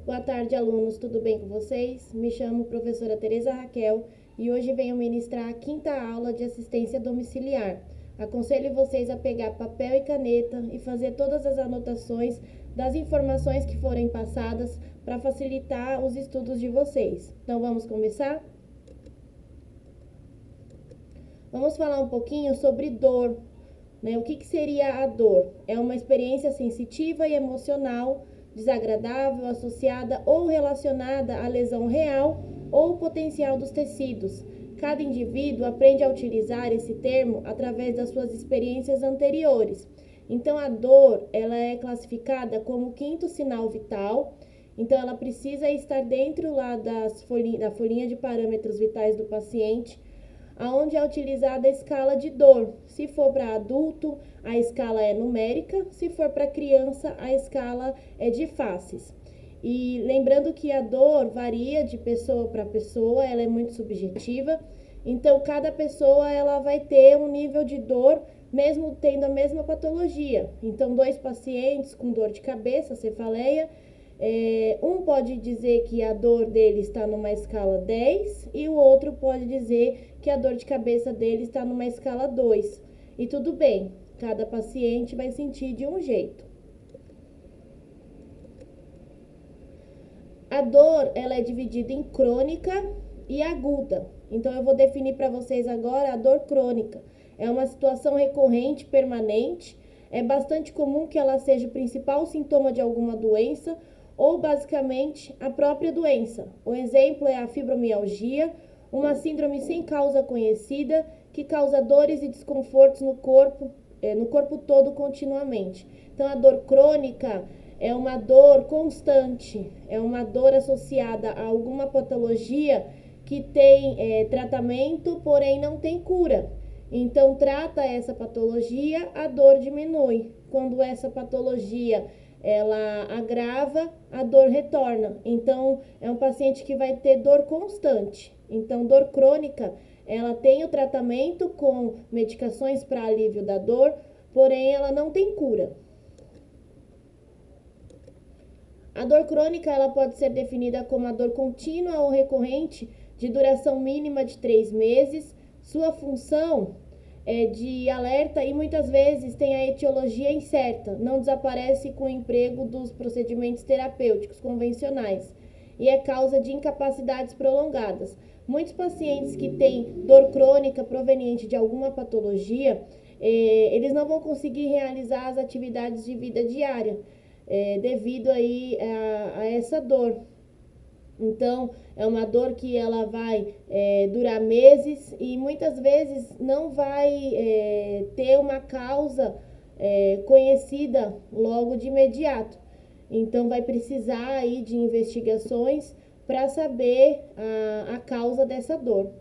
Boa tarde, alunos, tudo bem com vocês? Me chamo professora Tereza Raquel e hoje venho ministrar a quinta aula de assistência domiciliar. Aconselho vocês a pegar papel e caneta e fazer todas as anotações das informações que forem passadas para facilitar os estudos de vocês. Então, vamos começar? Vamos falar um pouquinho sobre dor. O que seria a dor? É uma experiência sensitiva e emocional desagradável associada ou relacionada à lesão real ou potencial dos tecidos. Cada indivíduo aprende a utilizar esse termo através das suas experiências anteriores. Então, a dor, ela é classificada como o quinto sinal vital. Então, ela precisa estar dentro lá da folhinha de parâmetros vitais do paciente, aonde é utilizada a escala de dor. Se for para adulto, a escala é numérica, se for para criança, a escala é de faces. E lembrando que a dor varia de pessoa para pessoa, ela é muito subjetiva, então cada pessoa ela vai ter um nível de dor mesmo tendo a mesma patologia. Então, 2 pacientes com dor de cabeça, cefaleia, um pode dizer que a dor dele está numa escala 10 e o outro pode dizer que a dor de cabeça dele está numa escala 2. E tudo bem, cada paciente vai sentir de um jeito. A dor, ela é dividida em crônica e aguda. Então, eu vou definir para vocês agora a dor crônica. É uma situação recorrente, permanente. É bastante comum que ela seja o principal sintoma de alguma doença ou, basicamente, a própria doença. O exemplo é a fibromialgia, uma síndrome sem causa conhecida que causa dores e desconfortos no corpo todo continuamente. Então, a dor crônica é uma dor constante, é uma dor associada a alguma patologia que tem tratamento, porém não tem cura. Então, trata essa patologia, a dor diminui. Quando essa patologia ela agrava, a dor retorna. Então, é um paciente que vai ter dor constante. Então, dor crônica, ela tem o tratamento com medicações para alívio da dor, porém ela não tem cura. A dor crônica ela pode ser definida como a dor contínua ou recorrente de duração mínima de 3 meses. Sua função é de alerta e muitas vezes tem a etiologia incerta, não desaparece com o emprego dos procedimentos terapêuticos convencionais e é causa de incapacidades prolongadas. Muitos pacientes que têm dor crônica proveniente de alguma patologia, eles não vão conseguir realizar as atividades de vida diária, devido aí a essa dor. Então, é uma dor que ela vai durar meses e muitas vezes não vai ter uma causa conhecida logo de imediato. Então, vai precisar aí de investigações para saber a causa dessa dor.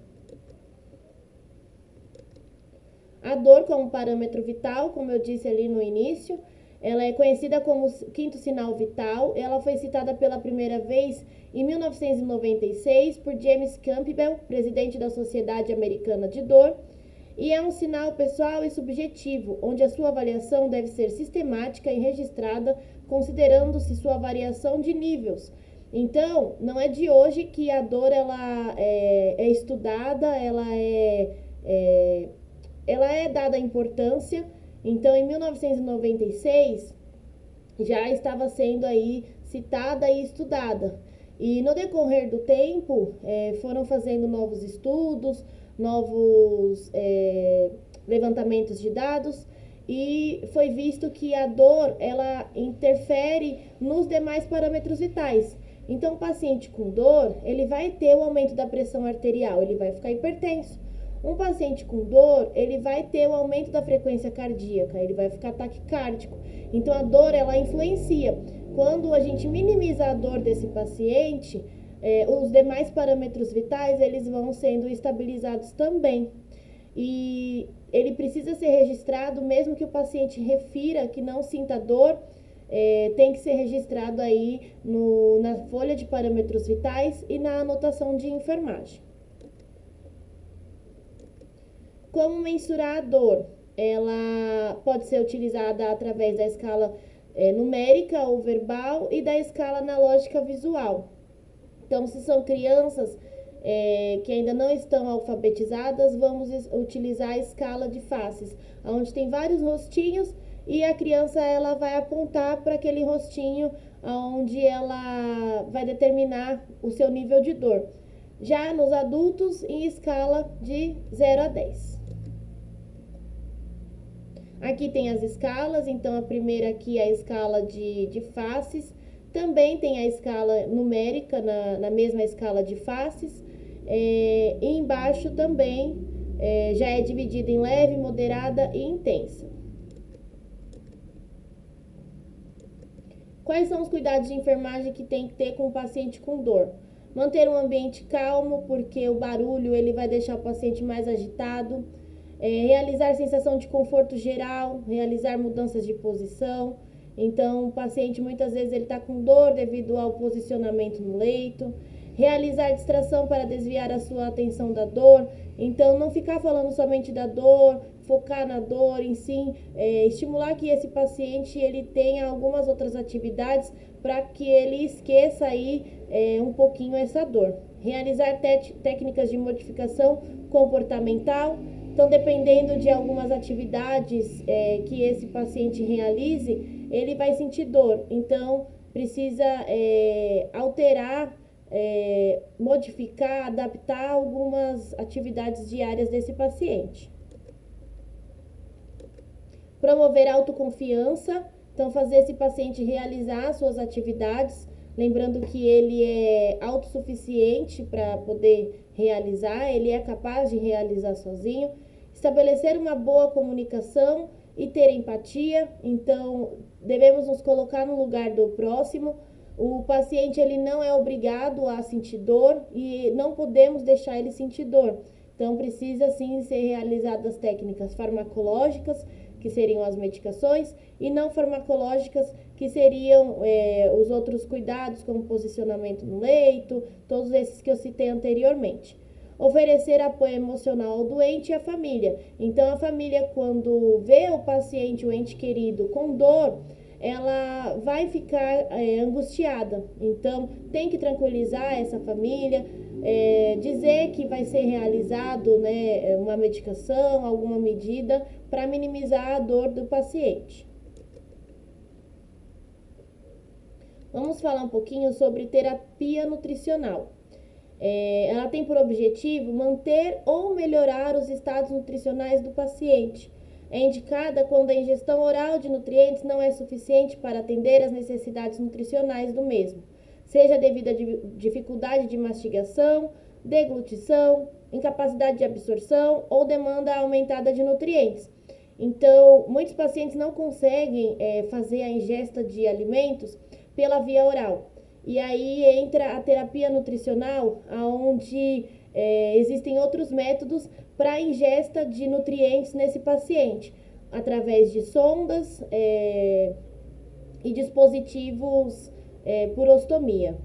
A dor como parâmetro vital, como eu disse ali no início, ela é conhecida como quinto sinal vital. Ela foi citada pela primeira vez em 1996 por James Campbell, presidente da Sociedade Americana de Dor, e é um sinal pessoal e subjetivo, onde a sua avaliação deve ser sistemática e registrada, considerando-se sua variação de níveis. Então, não é de hoje que a dor ela é estudada, ela é dada importância. Então, em 1996, já estava sendo aí citada e estudada. E no decorrer do tempo, foram fazendo novos estudos, novos levantamentos de dados, e foi visto que a dor, ela interfere nos demais parâmetros vitais. Então, o paciente com dor, ele vai ter o aumento da pressão arterial, ele vai ficar hipertenso. Um paciente com dor, ele vai ter o aumento da frequência cardíaca, ele vai ficar taquicárdico. Então, a dor, ela influencia. Quando a gente minimiza a dor desse paciente, os demais parâmetros vitais, eles vão sendo estabilizados também. E ele precisa ser registrado, mesmo que o paciente refira que não sinta dor, tem que ser registrado aí na folha de parâmetros vitais e na anotação de enfermagem. Como mensurar a dor? Ela pode ser utilizada através da escala numérica ou verbal e da escala analógica visual. Então, se são crianças que ainda não estão alfabetizadas, vamos utilizar a escala de faces, onde tem vários rostinhos e a criança ela vai apontar para aquele rostinho onde ela vai determinar o seu nível de dor. Já nos adultos, em escala de 0 a 10. Aqui tem as escalas, então a primeira aqui é a escala de faces. Também tem a escala numérica na mesma escala de faces. E embaixo também já é dividida em leve, moderada e intensa. Quais são os cuidados de enfermagem que tem que ter com o paciente com dor? Manter um ambiente calmo, porque o barulho ele vai deixar o paciente mais agitado. Realizar sensação de conforto geral, realizar mudanças de posição. Então, o paciente muitas vezes ele está com dor devido ao posicionamento no leito. Realizar distração para desviar a sua atenção da dor. Então, não ficar falando somente da dor, focar na dor em si, estimular que esse paciente ele tenha algumas outras atividades para que ele esqueça aí um pouquinho essa dor. Realizar técnicas de modificação comportamental. Então, dependendo de algumas atividades que esse paciente realize, ele vai sentir dor. Então, precisa alterar, modificar, adaptar algumas atividades diárias desse paciente. Promover autoconfiança. Então, fazer esse paciente realizar suas atividades, lembrando que ele é autossuficiente para poder realizar, ele é capaz de realizar sozinho. Estabelecer uma boa comunicação e ter empatia. Então, devemos nos colocar no lugar do próximo. O paciente ele não é obrigado a sentir dor e não podemos deixar ele sentir dor. Então, precisa sim ser realizadas técnicas farmacológicas, que seriam as medicações, e não farmacológicas, que seriam os outros cuidados, como posicionamento no leito, todos esses que eu citei anteriormente. Oferecer apoio emocional ao doente e à família. Então, a família, quando vê o paciente, o ente querido, com dor, ela vai ficar angustiada. Então, tem que tranquilizar essa família, dizer que vai ser realizado uma medicação, alguma medida para minimizar a dor do paciente. Vamos falar um pouquinho sobre terapia nutricional. Ela tem por objetivo manter ou melhorar os estados nutricionais do paciente. É indicada quando a ingestão oral de nutrientes não é suficiente para atender às necessidades nutricionais do mesmo, seja devido à dificuldade de mastigação, deglutição, incapacidade de absorção ou demanda aumentada de nutrientes. Então, muitos pacientes não conseguem fazer a ingesta de alimentos pela via oral. E aí entra a terapia nutricional, onde existem outros métodos para a ingesta de nutrientes nesse paciente, através de sondas e dispositivos por ostomia.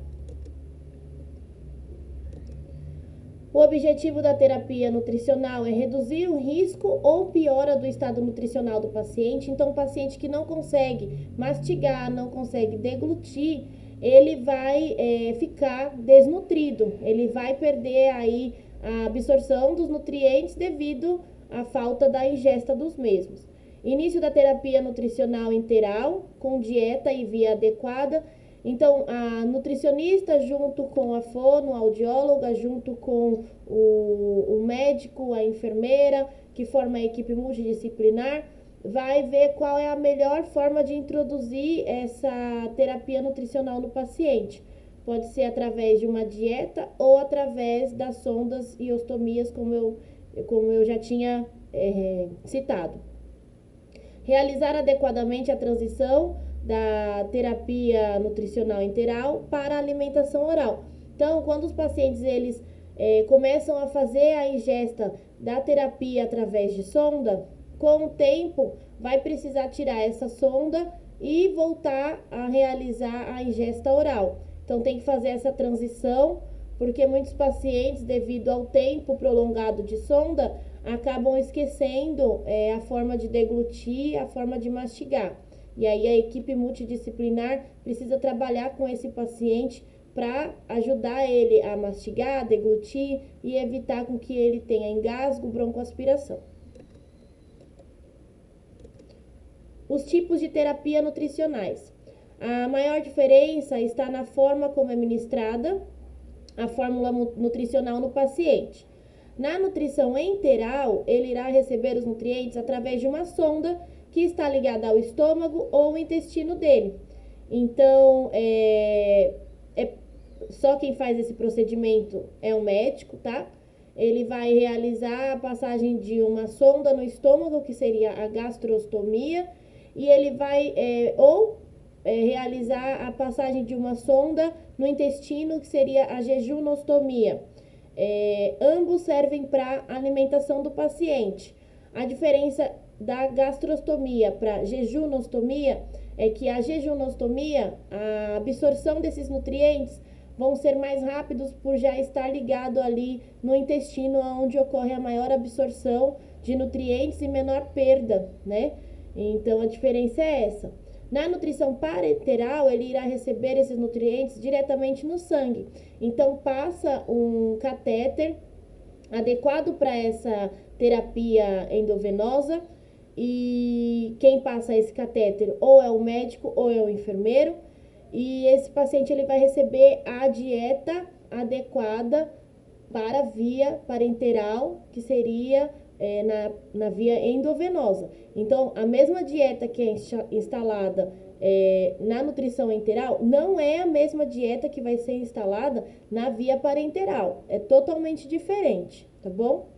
O objetivo da terapia nutricional é reduzir o risco ou piora do estado nutricional do paciente. Então, o paciente que não consegue mastigar, não consegue deglutir, ele vai ficar desnutrido, ele vai perder aí a absorção dos nutrientes devido à falta da ingesta dos mesmos. Início da terapia nutricional enteral, com dieta e via adequada. Então, a nutricionista, junto com a fono, a audióloga, junto com o médico, a enfermeira, que forma a equipe multidisciplinar, vai ver qual é a melhor forma de introduzir essa terapia nutricional no paciente. Pode ser através de uma dieta ou através das sondas e ostomias, como eu já tinha citado. Realizar adequadamente a transição da terapia nutricional enteral para a alimentação oral. Então, quando os pacientes eles começam a fazer a ingesta da terapia através de sonda, com o tempo vai precisar tirar essa sonda e voltar a realizar a ingesta oral. Então, tem que fazer essa transição, porque muitos pacientes, devido ao tempo prolongado de sonda, acabam esquecendo a forma de deglutir, a forma de mastigar. E aí a equipe multidisciplinar precisa trabalhar com esse paciente para ajudar ele a mastigar, deglutir e evitar com que ele tenha engasgo, broncoaspiração. Os tipos de terapia nutricionais. A maior diferença está na forma como é ministrada a fórmula nutricional no paciente. Na nutrição enteral, ele irá receber os nutrientes através de uma sonda que está ligada ao estômago ou ao intestino dele. Então, só quem faz esse procedimento é o médico, tá? Ele vai realizar a passagem de uma sonda no estômago, que seria a gastrostomia, e ele vai realizar a passagem de uma sonda no intestino, que seria a jejunostomia. Ambos servem para alimentação do paciente. A diferença da gastrostomia para jejunostomia é que a jejunostomia, a absorção desses nutrientes vão ser mais rápidos por já estar ligado ali no intestino, onde ocorre a maior absorção de nutrientes e menor perda, né? Então a diferença é essa. Na nutrição parenteral, ele irá receber esses nutrientes diretamente no sangue. Então passa um catéter adequado para essa terapia endovenosa, e quem passa esse catéter ou é o médico ou é o enfermeiro, e esse paciente ele vai receber a dieta adequada para a via parenteral, que seria na via endovenosa. Então, a mesma dieta que é instalada na nutrição enteral não é a mesma dieta que vai ser instalada na via parenteral. É totalmente diferente, tá bom?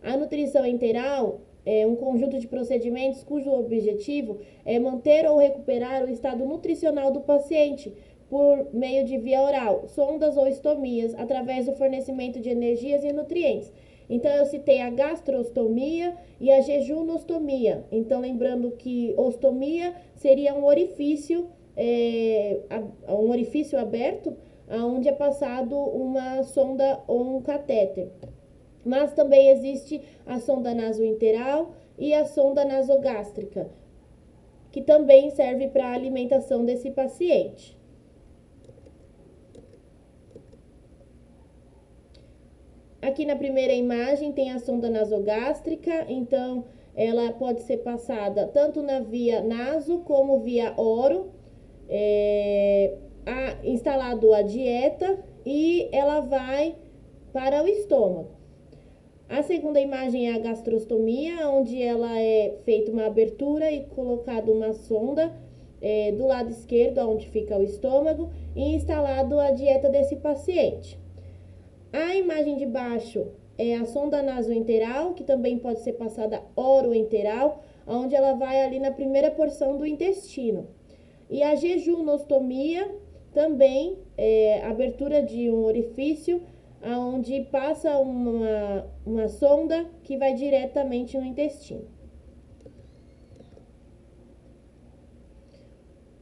A nutrição enteral é um conjunto de procedimentos cujo objetivo é manter ou recuperar o estado nutricional do paciente por meio de via oral, sondas ou estomias, através do fornecimento de energias e nutrientes. Então, eu citei a gastrostomia e a jejunostomia. Então, lembrando que ostomia seria um orifício aberto, onde é passado uma sonda ou um catéter. Mas também existe a sonda nasointeral e a sonda nasogástrica, que também serve para a alimentação desse paciente. Aqui na primeira imagem tem a sonda nasogástrica, então ela pode ser passada tanto na via naso como via oro, instalado a dieta, e ela vai para o estômago. A segunda imagem é a gastrostomia, onde ela é feita uma abertura e colocada uma sonda do lado esquerdo, onde fica o estômago, e instalado a dieta desse paciente. A imagem de baixo é a sonda nasoenteral, que também pode ser passada oroenteral, onde ela vai ali na primeira porção do intestino. E a jejunostomia também é abertura de um orifício, onde passa uma sonda que vai diretamente no intestino.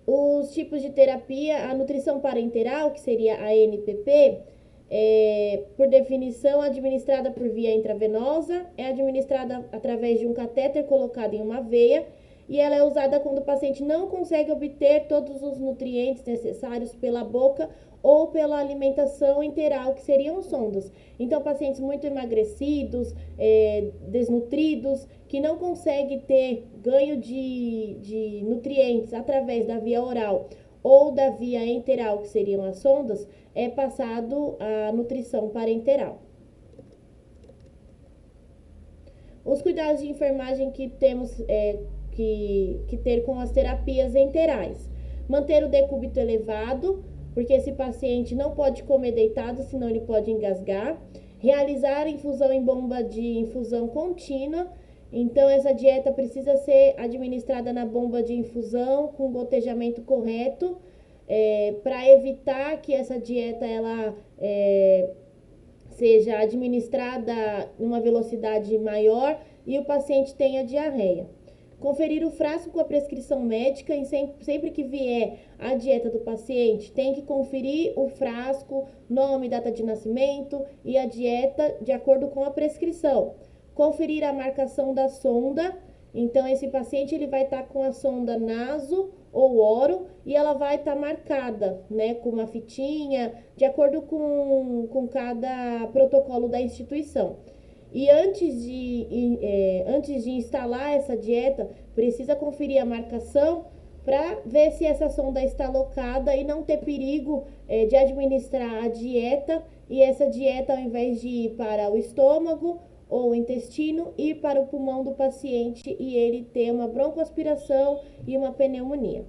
Os tipos de terapia, a nutrição parenteral, que seria a NPP, por definição, administrada por via intravenosa, é administrada através de um catéter colocado em uma veia, e ela é usada quando o paciente não consegue obter todos os nutrientes necessários pela boca ou pela alimentação enteral, que seriam sondas. Então, pacientes muito emagrecidos, desnutridos, que não conseguem ter ganho de nutrientes através da via oral ou da via enteral, que seriam as sondas, é passado a nutrição parenteral. Os cuidados de enfermagem que temos que ter com as terapias enterais. Manter o decúbito elevado, porque esse paciente não pode comer deitado, senão ele pode engasgar. Realizar infusão em bomba de infusão contínua. Então, essa dieta precisa ser administrada na bomba de infusão com gotejamento correto, para evitar que essa dieta seja administrada numa velocidade maior e o paciente tenha diarreia. Conferir o frasco com a prescrição médica, e sempre que vier a dieta do paciente, tem que conferir o frasco, nome, data de nascimento e a dieta de acordo com a prescrição. Conferir a marcação da sonda Então, esse paciente ele vai estar com a sonda naso ou oro e ela vai estar marcada, né, com uma fitinha, de acordo com cada protocolo da instituição. E antes de instalar essa dieta, precisa conferir a marcação para ver se essa sonda está alocada e não ter perigo de administrar a dieta e essa dieta, ao invés de ir para o estômago ou o intestino, ir para o pulmão do paciente e ele ter uma broncoaspiração e uma pneumonia.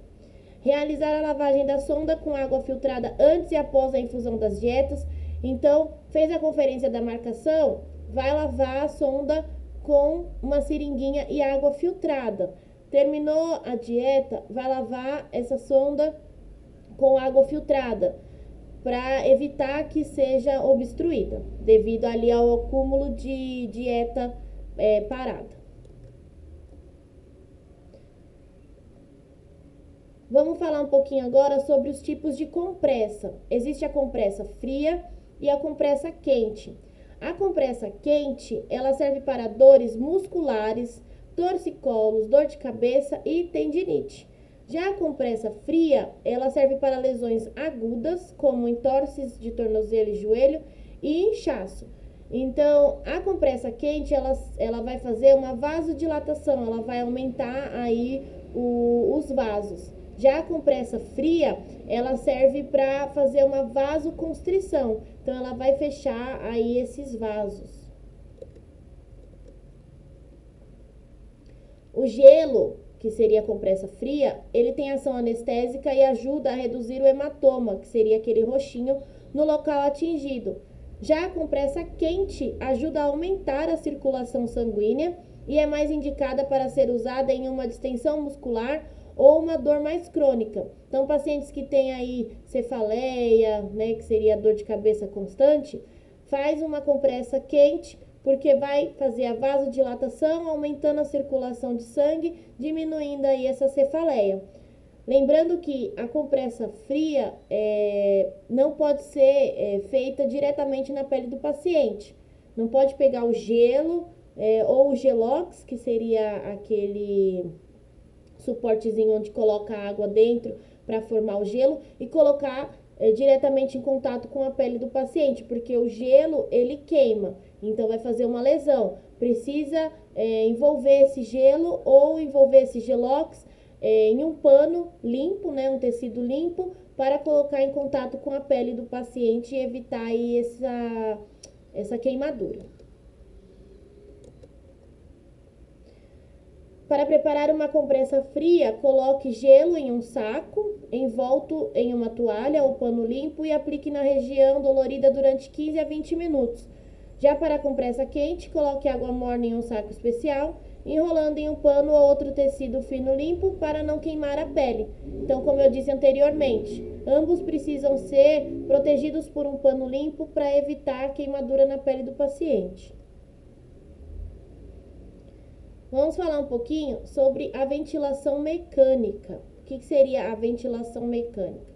Realizar a lavagem da sonda com água filtrada antes e após a infusão das dietas. Então, fez a conferência da marcação, vai lavar a sonda com uma seringuinha e água filtrada. Terminou a dieta, vai lavar essa sonda com água filtrada para evitar que seja obstruída, devido ali ao acúmulo de dieta parada. Vamos falar um pouquinho agora sobre os tipos de compressa. Existe a compressa fria e a compressa quente. A compressa quente, ela serve para dores musculares, torcicolos, dor de cabeça e tendinite. Já a compressa fria, ela serve para lesões agudas, como entorses de tornozelo e joelho e inchaço. Então, a compressa quente, ela vai fazer uma vasodilatação, ela vai aumentar aí os vasos. Já a compressa fria, ela serve para fazer uma vasoconstrição. Então, ela vai fechar aí esses vasos. O gelo, que seria a compressa fria, ele tem ação anestésica e ajuda a reduzir o hematoma, que seria aquele roxinho no local atingido. Já a compressa quente ajuda a aumentar a circulação sanguínea e é mais indicada para ser usada em uma distensão muscular ou uma dor mais crônica. Então, pacientes que têm aí cefaleia, né, que seria dor de cabeça constante, faz uma compressa quente, porque vai fazer a vasodilatação, aumentando a circulação de sangue, diminuindo aí essa cefaleia. Lembrando que a compressa fria não pode ser feita diretamente na pele do paciente. Não pode pegar o gelo ou o gelox, que seria aquele suportezinho onde coloca a água dentro para formar o gelo, e colocar diretamente em contato com a pele do paciente, porque o gelo ele queima, então vai fazer uma lesão. Precisa envolver esse gelo ou envolver esse gelox em um pano limpo, né, um tecido limpo, para colocar em contato com a pele do paciente e evitar aí essa queimadura. Para preparar uma compressa fria, coloque gelo em um saco, envolto em uma toalha ou pano limpo e aplique na região dolorida durante 15 a 20 minutos. Já para a compressa quente, coloque água morna em um saco especial, enrolando em um pano ou outro tecido fino limpo para não queimar a pele. Então, como eu disse anteriormente, ambos precisam ser protegidos por um pano limpo para evitar queimadura na pele do paciente. Vamos falar um pouquinho sobre a ventilação mecânica. O que seria a ventilação mecânica?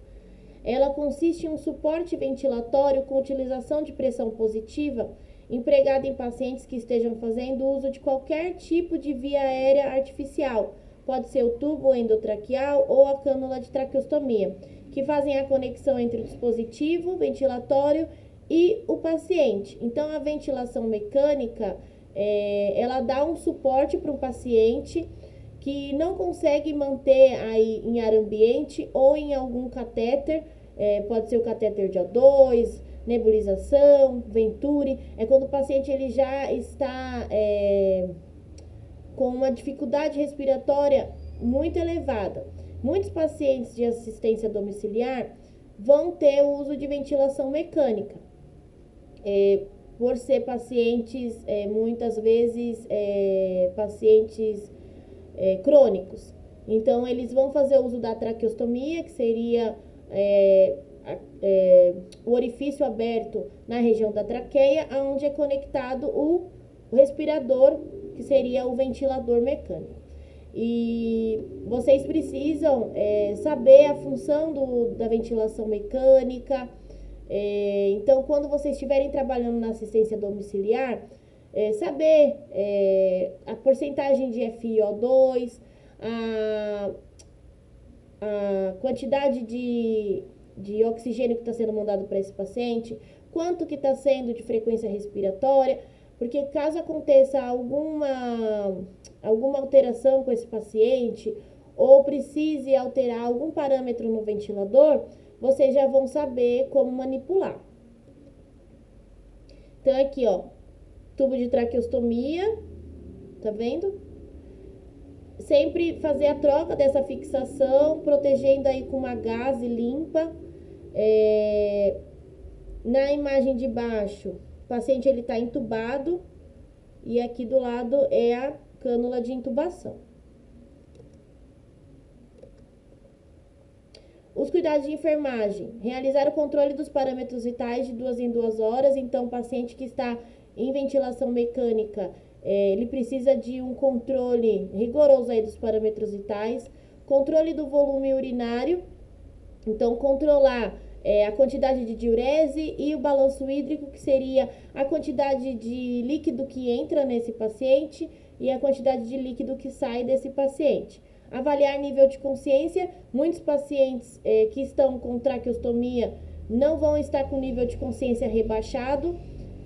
Ela consiste em um suporte ventilatório com utilização de pressão positiva empregado em pacientes que estejam fazendo uso de qualquer tipo de via aérea artificial. Pode ser o tubo endotraqueal ou a cânula de traqueostomia, que fazem a conexão entre o dispositivo ventilatório e o paciente. Então, a ventilação mecânica ela dá um suporte para um paciente que não consegue manter aí em ar ambiente ou em algum catéter, pode ser o catéter de O2, nebulização, Venturi, quando o paciente ele já está com uma dificuldade respiratória muito elevada. Muitos pacientes de assistência domiciliar vão ter o uso de ventilação mecânica, por ser pacientes, muitas vezes, pacientes crônicos. Então, eles vão fazer uso da traqueostomia, que seria o orifício aberto na região da traqueia, onde é conectado o respirador, que seria o ventilador mecânico. E vocês precisam saber a função da ventilação mecânica. Então, quando vocês estiverem trabalhando na assistência domiciliar, saber a porcentagem de FiO2, a quantidade de oxigênio que está sendo mandado para esse paciente, quanto que está sendo de frequência respiratória, porque caso aconteça alguma alteração com esse paciente ou precise alterar algum parâmetro no ventilador, vocês já vão saber como manipular. Então, aqui, ó, tubo de traqueostomia, tá vendo? Sempre fazer a troca dessa fixação, protegendo aí com uma gaze limpa. Na imagem de baixo, o paciente ele tá entubado e aqui do lado é a cânula de intubação. Os cuidados de enfermagem. Realizar o controle dos parâmetros vitais de 2 em 2 horas. Então, o paciente que está em ventilação mecânica, ele precisa de um controle rigoroso aí dos parâmetros vitais. Controle do volume urinário. Então, controlar a quantidade de diurese e o balanço hídrico, que seria a quantidade de líquido que entra nesse paciente e a quantidade de líquido que sai desse paciente. Avaliar nível de consciência. Muitos pacientes que estão com traqueostomia não vão estar com nível de consciência rebaixado,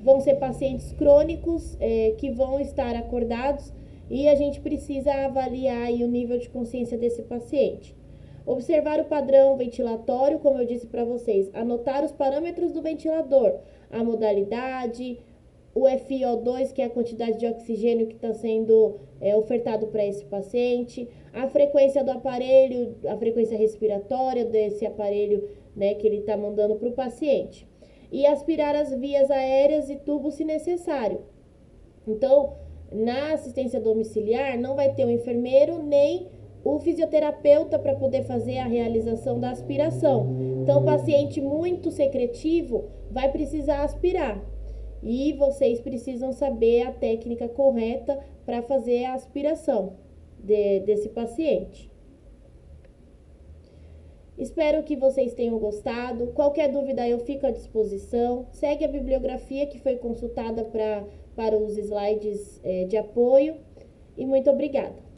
vão ser pacientes crônicos que vão estar acordados e a gente precisa avaliar aí o nível de consciência desse paciente. Observar o padrão ventilatório, como eu disse para vocês, anotar os parâmetros do ventilador, a modalidade, o FiO2, que é a quantidade de oxigênio que está sendo ofertado para esse paciente, a frequência do aparelho, a frequência respiratória desse aparelho, né, que ele está mandando para o paciente. E aspirar as vias aéreas e tubos se necessário. Então, na assistência domiciliar, não vai ter o enfermeiro nem o fisioterapeuta para poder fazer a realização da aspiração. Então, o paciente muito secretivo vai precisar aspirar. E vocês precisam saber a técnica correta para fazer a aspiração desse paciente. Espero que vocês tenham gostado. Qualquer dúvida eu fico à disposição. Segue a bibliografia que foi consultada para os slides de apoio. E muito obrigada.